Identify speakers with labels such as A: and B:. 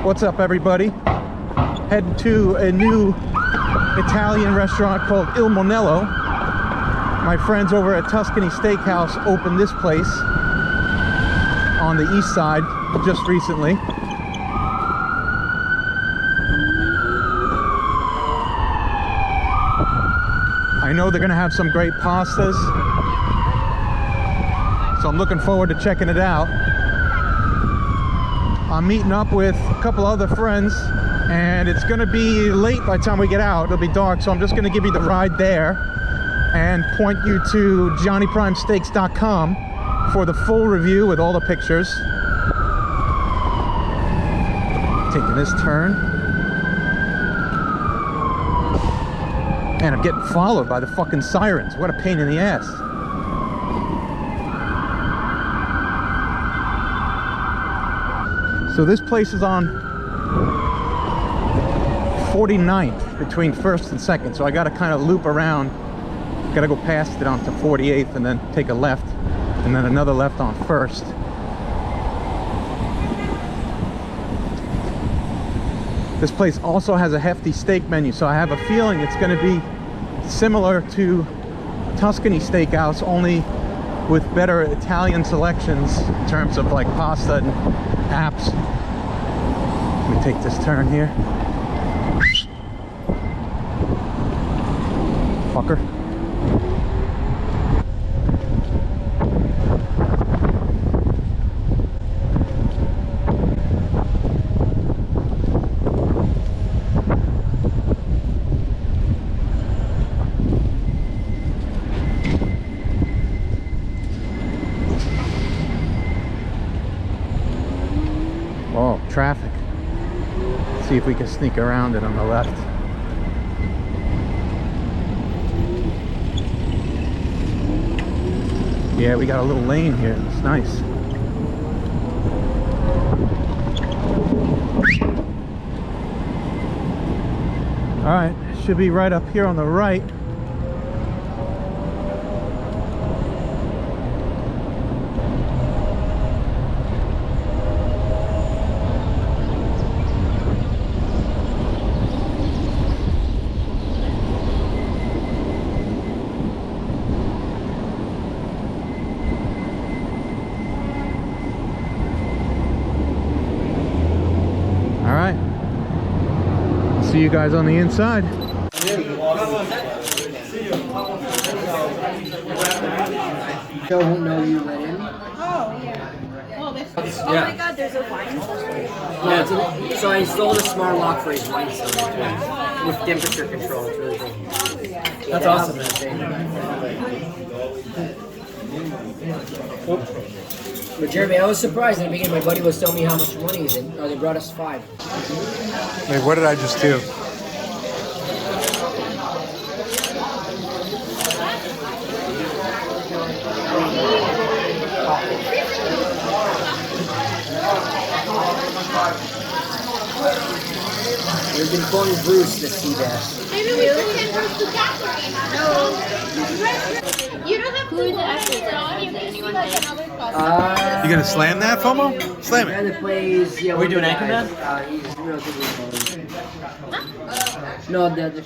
A: What's up, everybody? Heading to a new Italian restaurant called Il Monello. My friends over at Tuscany Steakhouse opened this place on the east side just recently. I know they're gonna have some great pastas, so I'm looking forward to checking it out. I'm meeting up with a couple other friends, and it's gonna be late by the time we get out. It'll be dark, so I'm just gonna give you the ride there and point you to johnnyprimesteaks.com for the full review with all the pictures. Taking this turn. Man, I'm getting followed by the fucking sirens. What a pain in the ass. So this place is on 49th between 1st and 2nd. So I got to kind of loop around. Got to go past it onto 48th and then take a left and then another left on 1st. This place also has a hefty steak menu, so I have a feeling it's going to be similar to Tuscany Steakhouse, only with better Italian selections in terms of like pasta and apps. Let me take this turn here. Fucker. Oh, traffic. Let's see if we can sneak around it on the left. Yeah, we got a little lane here. It's nice. All right, should be right up here on the right. See you guys on the inside.
B: Joe won't know you let in.
C: Oh, yeah. Oh my god, there's a wine cellar?
B: Yeah, so I installed a smart lock for his wine cellar with temperature control. It's really cool. That's awesome, man. But Jeremy, I was surprised in the beginning. My buddy was telling me how much money he's in. Oh, they brought us 5.
A: Wait, what did I just do?
B: We've been calling Bruce the sea bass.
C: Maybe we should send Bruce to Catherine. No. You don't have to do that. You can see like another cousin.
A: You gonna slam that, FOMO? Slam
B: The
A: it.
B: guy that plays, yeah,
D: we doing Anchorman?
B: He's relatively close. No, the